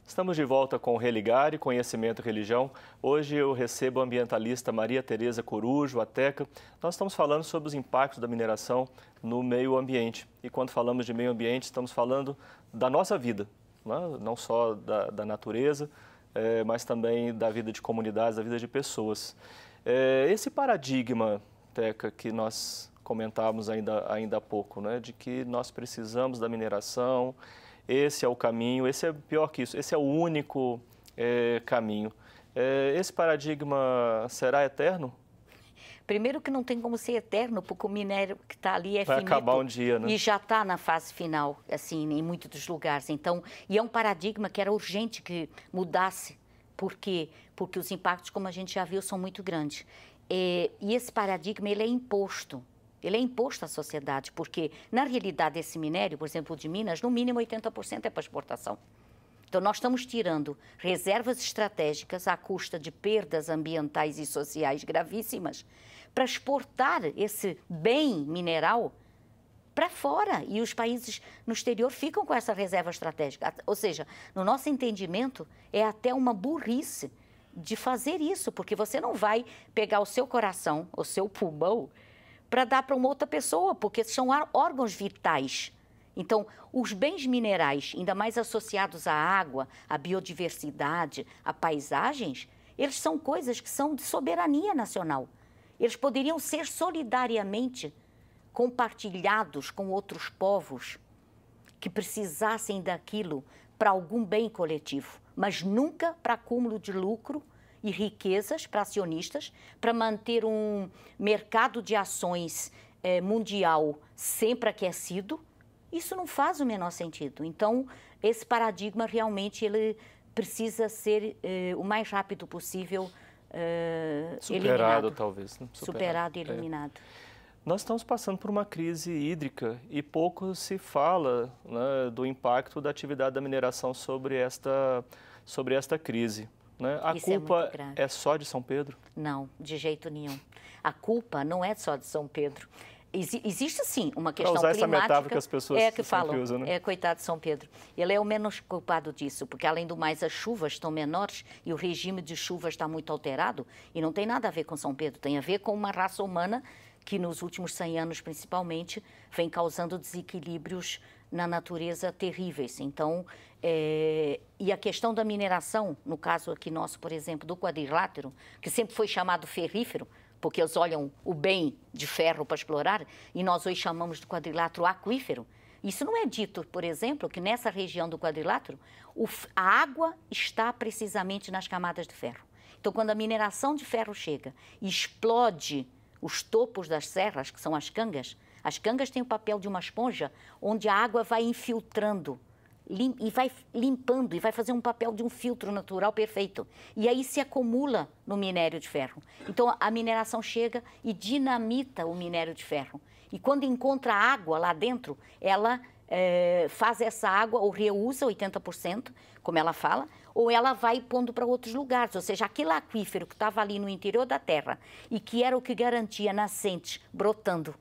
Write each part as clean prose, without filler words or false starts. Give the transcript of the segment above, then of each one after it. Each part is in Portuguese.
Estamos de volta com o Religare, Conhecimento e Religião. Hoje eu recebo a ambientalista Maria Tereza Corujo, a Teca. Nós estamos falando sobre os impactos da mineração no meio ambiente. E quando falamos de meio ambiente, estamos falando da nossa vida, não só da natureza, mas também da vida de comunidades, da vida de pessoas. Esse paradigma, Teca, que nós comentávamos ainda há pouco, de que nós precisamos da mineração, esse é o caminho, esse é pior que isso, esse é o único caminho. Esse paradigma será eterno? Primeiro que não tem como ser eterno, porque o minério que está ali é Vai finito. acabar um dia, né? E já está na fase final, assim, em muitos dos lugares. Então, e é um paradigma que era urgente que mudasse. Por quê? Porque os impactos, como a gente já viu, são muito grandes. E esse paradigma, ele é imposto. Ele é imposto à sociedade, porque, na realidade, esse minério, por exemplo, de Minas, no mínimo 80% é para exportação. Então, nós estamos tirando reservas estratégicas à custa de perdas ambientais e sociais gravíssimas para exportar esse bem mineral para fora. E os países no exterior ficam com essa reserva estratégica. Ou seja, no nosso entendimento, é até uma burrice de fazer isso, porque você não vai pegar o seu coração, o seu pulmão, para dar para uma outra pessoa, porque são órgãos vitais. Então, os bens minerais, ainda mais associados à água, à biodiversidade, a paisagens, eles são coisas que são de soberania nacional. Eles poderiam ser solidariamente compartilhados com outros povos que precisassem daquilo para algum bem coletivo, mas nunca para acúmulo de lucro e riquezas para acionistas, para manter um mercado de ações mundial sempre aquecido. Isso não faz o menor sentido. Então, esse paradigma realmente ele precisa ser o mais rápido possível superado, eliminado. talvez. Né? Superado e eliminado. Nós estamos passando por uma crise hídrica e pouco se fala do impacto da atividade da mineração sobre esta crise. A culpa é só de São Pedro? Não, de jeito nenhum. A culpa não é só de São Pedro. Existe, sim, uma questão climática. Essa metáfora que as pessoas falam, usam, né? Coitado de São Pedro. Ele é o menos culpado disso, porque, além do mais, as chuvas estão menores e o regime de chuvas está muito alterado. E não tem nada a ver com São Pedro, tem a ver com uma raça humana que, nos últimos 100 anos, principalmente, vem causando desequilíbrios na natureza terríveis. Então, e a questão da mineração, no caso aqui nosso, por exemplo, do quadrilátero, que sempre foi chamado ferrífero, porque eles olham o bem de ferro para explorar, e nós hoje chamamos de quadrilátero aquífero. Isso não é dito, por exemplo, que nessa região do quadrilátero, a água está precisamente nas camadas de ferro. Então, quando a mineração de ferro chega e explode os topos das serras, que são as cangas têm o papel de uma esponja, onde a água vai infiltrando e vai limpando e vai fazer um papel de um filtro natural perfeito. E aí se acumula no minério de ferro. Então, a mineração chega e dinamita o minério de ferro. E quando encontra água lá dentro, ela faz essa água, ou reusa 80%, como ela fala, ou ela vai pondo para outros lugares. Ou seja, aquele aquífero que estava ali no interior da terra e que era o que garantia nascentes brotando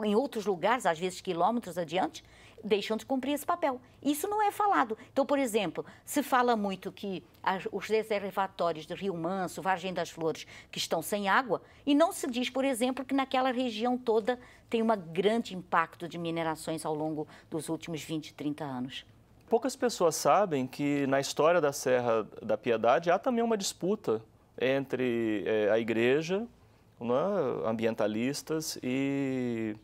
em outros lugares, às vezes quilômetros adiante, deixam de cumprir esse papel. Isso não é falado. Então, por exemplo, se fala muito que os reservatórios de Rio Manso, Vargem das Flores, que estão sem água, e não se diz, por exemplo, que naquela região toda tem um grande impacto de minerações ao longo dos últimos 20, 30 anos. Poucas pessoas sabem que na história da Serra da Piedade há também uma disputa entre a igreja, ambientalistas e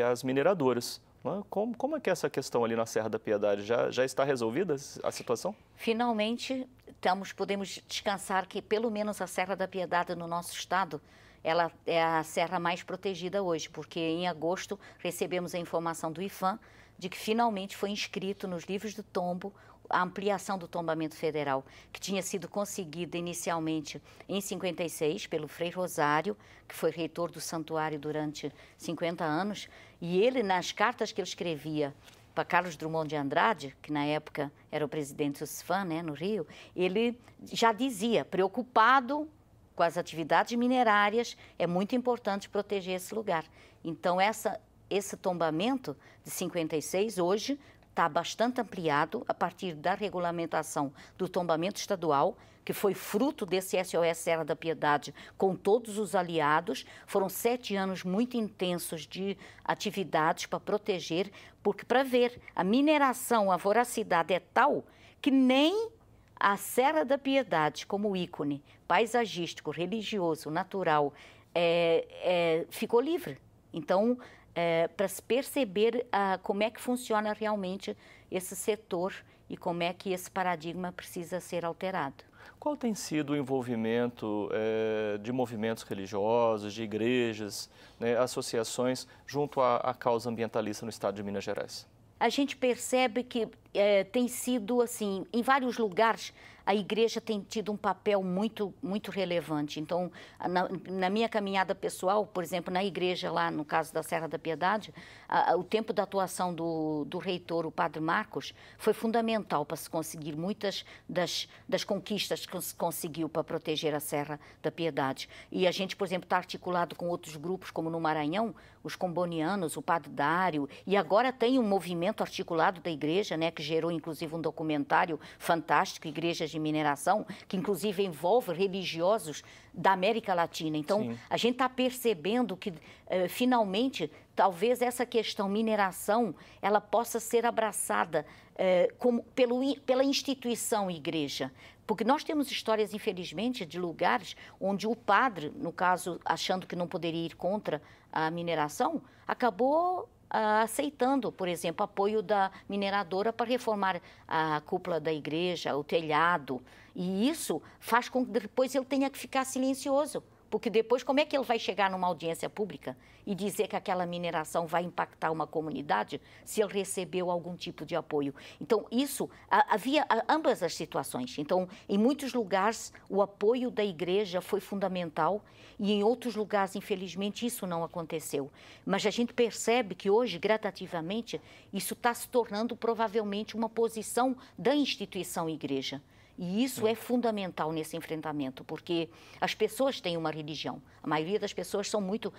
as mineradoras. Como é que é essa questão ali na Serra da Piedade? Já está resolvida a situação? Finalmente, podemos descansar que pelo menos a Serra da Piedade no nosso estado, ela é a serra mais protegida hoje, porque em agosto recebemos a informação do IPHAN de que finalmente foi inscrito nos livros do tombo a ampliação do tombamento federal, que tinha sido conseguida inicialmente em 56 pelo Frei Rosário, que foi reitor do santuário durante 50 anos, e ele, nas cartas que ele escrevia para Carlos Drummond de Andrade, que na época era o presidente do CISFAM, no Rio, ele já dizia, preocupado com as atividades minerárias, é muito importante proteger esse lugar. Então, esse tombamento de 56, hoje, está bastante ampliado a partir da regulamentação do tombamento estadual, que foi fruto desse SOS Serra da Piedade com todos os aliados. Foram 7 anos muito intensos de atividades para proteger, porque para ver, a mineração, a voracidade é tal que nem a Serra da Piedade, como ícone paisagístico, religioso, natural, ficou livre. Então, para se perceber como é que funciona realmente esse setor e como é que esse paradigma precisa ser alterado. Qual tem sido o envolvimento de movimentos religiosos, de igrejas, né, associações junto à causa ambientalista no estado de Minas Gerais? A gente percebe que tem sido assim, em vários lugares a igreja tem tido um papel muito relevante. Então, na minha caminhada pessoal, por exemplo, na igreja lá, no caso da Serra da Piedade, o tempo da atuação do reitor, o padre Marcos, foi fundamental para se conseguir muitas das conquistas que se conseguiu para proteger a Serra da Piedade. E a gente, por exemplo, está articulado com outros grupos, como no Maranhão, os combonianos, o Padre Dário, e agora tem um movimento articulado da igreja, né, que gerou inclusive um documentário fantástico, Igrejas de Mineração, que inclusive envolve religiosos da América Latina. Então, sim, a gente está percebendo que, finalmente, talvez essa questão mineração, ela possa ser abraçada pela instituição igreja. Porque nós temos histórias, infelizmente, de lugares onde o padre, no caso, achando que não poderia ir contra a mineração, acabou aceitando, por exemplo, apoio da mineradora para reformar a cúpula da igreja, o telhado. E isso faz com que depois ele tenha que ficar silencioso. Porque depois, como é que ele vai chegar numa audiência pública e dizer que aquela mineração vai impactar uma comunidade se ele recebeu algum tipo de apoio? Então, isso, havia ambas as situações. Então, em muitos lugares, o apoio da igreja foi fundamental e em outros lugares, infelizmente, isso não aconteceu. Mas a gente percebe que hoje, gradativamente, isso está se tornando provavelmente uma posição da instituição igreja. E isso é fundamental nesse enfrentamento, porque as pessoas têm uma religião. A maioria das pessoas são muito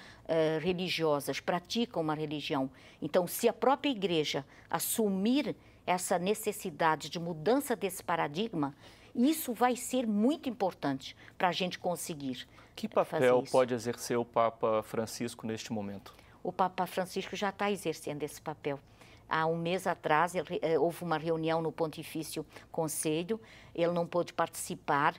religiosas, praticam uma religião. Então, se a própria igreja assumir essa necessidade de mudança desse paradigma, isso vai ser muito importante para a gente conseguir. Que papel pode exercer o Papa Francisco neste momento? O Papa Francisco já está exercendo esse papel. Há um mês atrás, houve uma reunião no Pontifício Conselho, ele não pôde participar.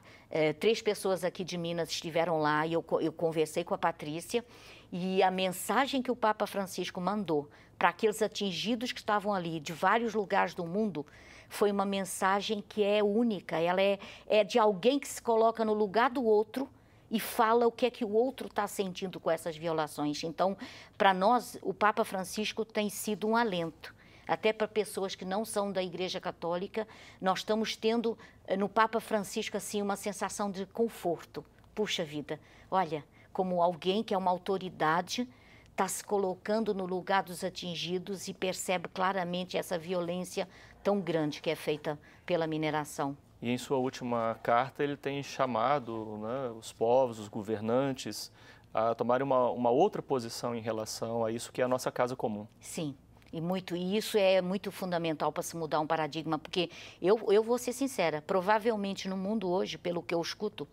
3 pessoas aqui de Minas estiveram lá e eu conversei com a Patrícia. E a mensagem que o Papa Francisco mandou para aqueles atingidos que estavam ali, de vários lugares do mundo, foi uma mensagem que é única. Ela é de alguém que se coloca no lugar do outro e fala o que é que o outro está sentindo com essas violações. Então, para nós, o Papa Francisco tem sido um alento. Até para pessoas que não são da Igreja Católica, nós estamos tendo no Papa Francisco assim uma sensação de conforto. Puxa vida, olha, como alguém que é uma autoridade está se colocando no lugar dos atingidos e percebe claramente essa violência tão grande que é feita pela mineração. E em sua última carta ele tem chamado, né, os povos, os governantes a tomarem uma outra posição em relação a isso que é a nossa casa comum. Sim. E isso é muito fundamental para se mudar um paradigma, porque eu vou ser sincera, provavelmente no mundo hoje, pelo que eu escuto,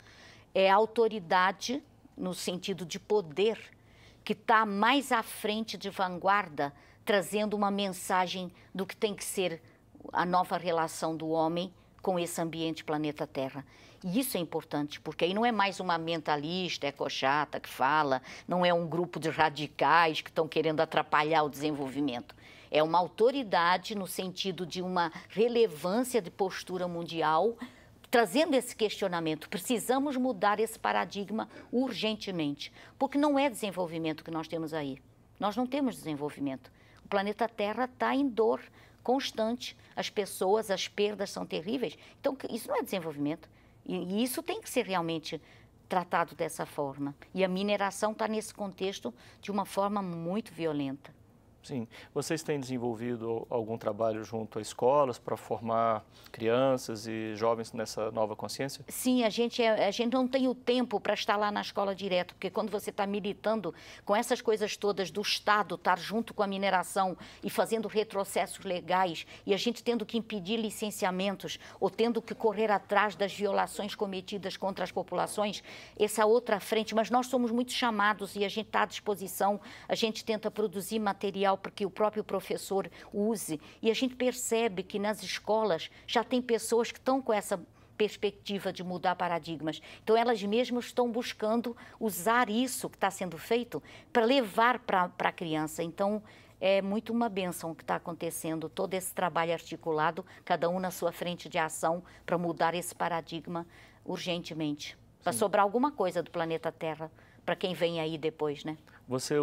é a autoridade, no sentido de poder, que está mais à frente de vanguarda, trazendo uma mensagem do que tem que ser a nova relação do homem com esse ambiente planeta Terra. E isso é importante, porque aí não é mais uma mentalista ecochata que fala, não é um grupo de radicais que estão querendo atrapalhar o desenvolvimento. É uma autoridade no sentido de uma relevância de postura mundial, trazendo esse questionamento. Precisamos mudar esse paradigma urgentemente, porque não é desenvolvimento que nós temos aí. Nós não temos desenvolvimento. O planeta Terra está em dor constante, as pessoas, as perdas são terríveis. Então, isso não é desenvolvimento. E isso tem que ser realmente tratado dessa forma. E a mineração está nesse contexto de uma forma muito violenta. Sim. Vocês têm desenvolvido algum trabalho junto a escolas para formar crianças e jovens nessa nova consciência? Sim, a gente não tem o tempo para estar lá na escola direto, porque quando você está militando com essas coisas todas do Estado, estar junto com a mineração e fazendo retrocessos legais, e a gente tendo que impedir licenciamentos ou tendo que correr atrás das violações cometidas contra as populações, essa outra frente, mas nós somos muito chamados e a gente está à disposição, a gente tenta produzir material para que o próprio professor use, e a gente percebe que nas escolas já tem pessoas que estão com essa perspectiva de mudar paradigmas. Então, elas mesmas estão buscando usar isso que está sendo feito para levar para a criança. Então, é muito uma bênção o que está acontecendo, todo esse trabalho articulado, cada um na sua frente de ação para mudar esse paradigma urgentemente, para sobrar alguma coisa do planeta Terra, para quem vem aí depois, né? Você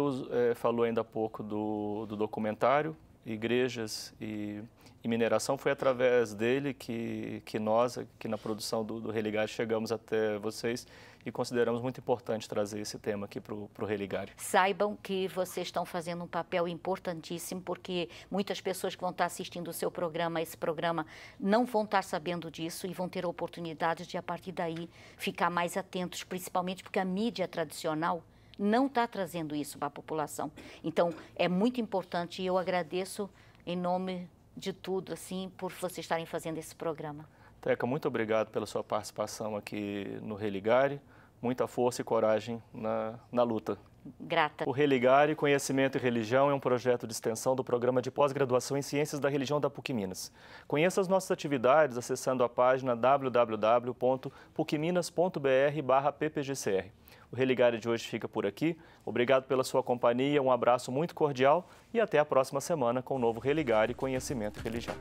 falou ainda há pouco do documentário Igrejas e Mineração. Foi através dele que nós, aqui na produção do Religare, chegamos até vocês e consideramos muito importante trazer esse tema aqui para o Religare. Saibam que vocês estão fazendo um papel importantíssimo, porque muitas pessoas que vão estar assistindo o seu programa, esse programa, não vão estar sabendo disso e vão ter a oportunidade de, a partir daí, ficar mais atentos, principalmente porque a mídia tradicional não está trazendo isso para a população. Então, é muito importante e eu agradeço em nome de tudo, assim, por vocês estarem fazendo esse programa. Teca, muito obrigado pela sua participação aqui no Religare. Muita força e coragem na luta. Grata. O Religare, Conhecimento e Religião é um projeto de extensão do Programa de Pós-Graduação em Ciências da Religião da PUC Minas. Conheça as nossas atividades acessando a página www.pucminas.br/ppgcr. O Religare de hoje fica por aqui. Obrigado pela sua companhia, um abraço muito cordial e até a próxima semana com o novo Religare, Conhecimento e Religião.